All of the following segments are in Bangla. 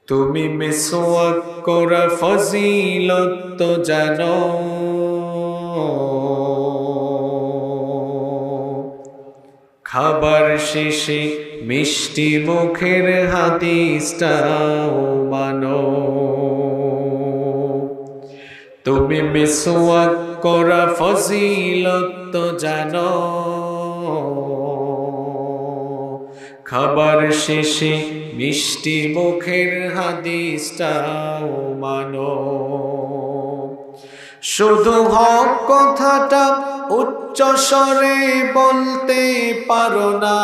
তুমি মিসওয়াক করা ফজিলত তো জানো, খাবার শেষে মিষ্টি মুখের হাদিসটাও মানো। তুমি মিসওয়াক করা ফজিলত তো জানো, খাবার শেষে মিষ্টি মুখের হাদিসটাও মানো। শুধু হক কথাটা উচ্চ স্বরে বলতে পারো না,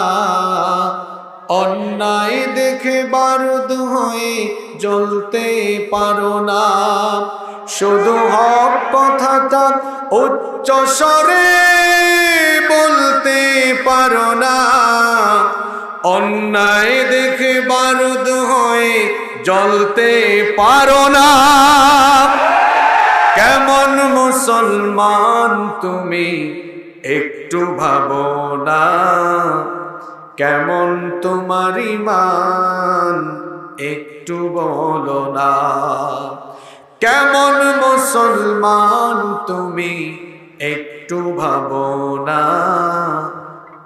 অন্যায় দেখে বারুদ হয়ে জ্বলতে পারো না। শুধু হক কথাটা উচ্চ স্বরে বলতে পারো না, অন্যায় দেখে বারুদ হয়ে জ্বলতে পারো না। কেমন মুসলমান তুমি একটু ভাবো না, কেমন তোমার ঈমান একটু বলো না। কেমন মুসলমান তুমি একটু ভাবো না,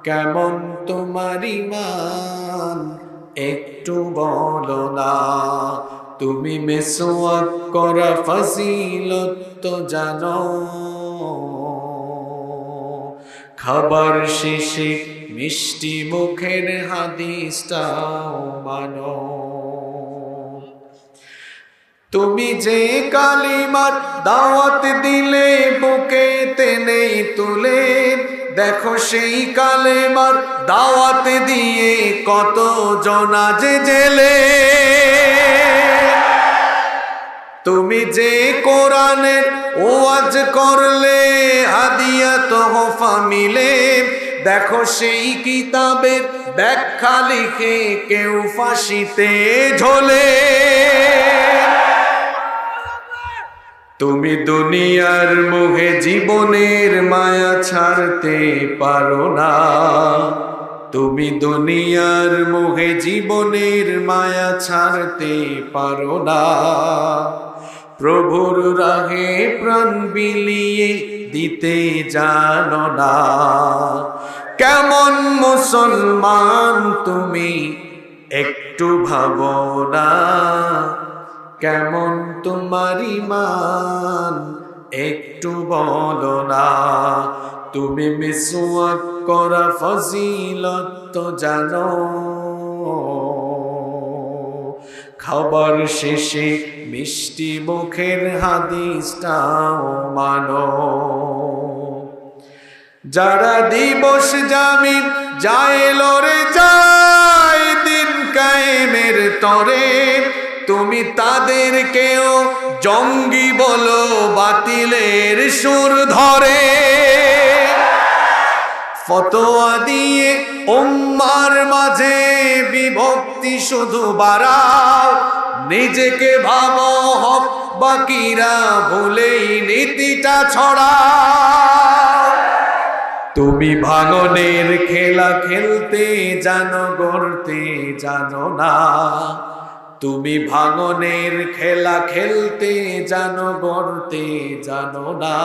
কেমন তোমার ঈমান একটু বলো না। তুমি মিসওয়াক করা ফজিলত তো জানো, খাবার শেষে মিষ্টি মুখের হাদিসটাও মানো। তুমি যে কালিমার দাওয়াত দিলে বুকে টেনে তুলে, দেখো সেই কালেমার দাওয়াত দিয়ে কত জনা যে জেলে। তুমি যে কোরআনের ওয়াজ করলে হাদিয়া তোহফা মিলে, দেখো সেই কিতাবের ব্যাখ্যা লিখে কেউ ফাঁসিতে ঝোলে। তুমি দুনিয়ার মোহে জীবনের মায়া ছাড়তে পারো না, তুমি দুনিয়ার মোহে জীবনের মায়া ছাড়তে পারো না। প্রভুর রাহে প্রাণ বিলিয়ে দিতে জানো না। কেমন মুসলমান তুমি একটু ভাবো না, কেমন তোমার ঈমান একটু বলো না। তুমি মিসওয়াক করা ফজিলত তো জানো, খাবার শেষে মিষ্টি মুখের হাদিসটাও মানো। যারা দিবস জামিন যায় লড়ে যায় দিন কায়েমের তরে, তুমি তাদেরকেও জঙ্গি বলো বাতিলের সুর ধরে। ফতোয়া দিয়ে উম্মার মাঝে বিভক্তি শুধু বাড়াও, নিজেকে ভাবো হক বাকিরা ভুলেই নীতিটা ছড়াও। তুমি ভাঙনের খেলা খেলতে জানো, গড়তে জানো না। তুমি ভাঙনের খেলা খেলতে জানো, গড়তে জানো না।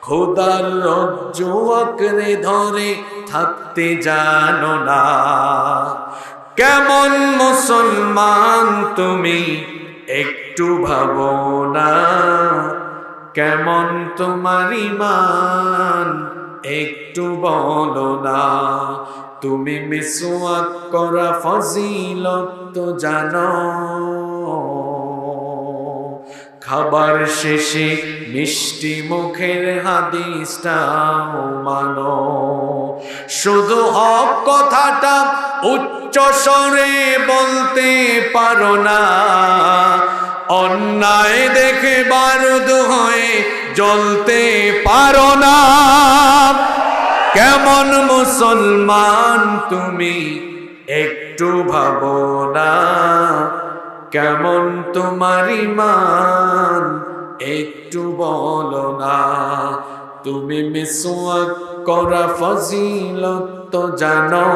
খোদার রজ্জু আঁকড়ে ধরে থাকতে জানো না। কেমন মুসলমান তুমি একটু ভাবো না, কেমন তোমার ঈমান একটু বলো না। তুমি মিসওয়াক করা ফজিলত তো জানো, খাবার শেষে মিষ্টি মুখের হাদিসটাও মানো। শুধু হক কথাটা উচ্চ স্বরে বলতে পারো না, অন্যায় দেখে বারুদ হয়ে জ্বলতে পারো না। কেমন মুসলমান তুমি একটু ভাবো না, কেমন তোমার ঈমান একটু বলো না। তুমি মিসওয়াক করা ফজিলত তো জানো,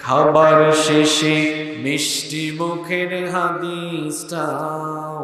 খাবার শেষে মিষ্টি মুখের হাদিসটাও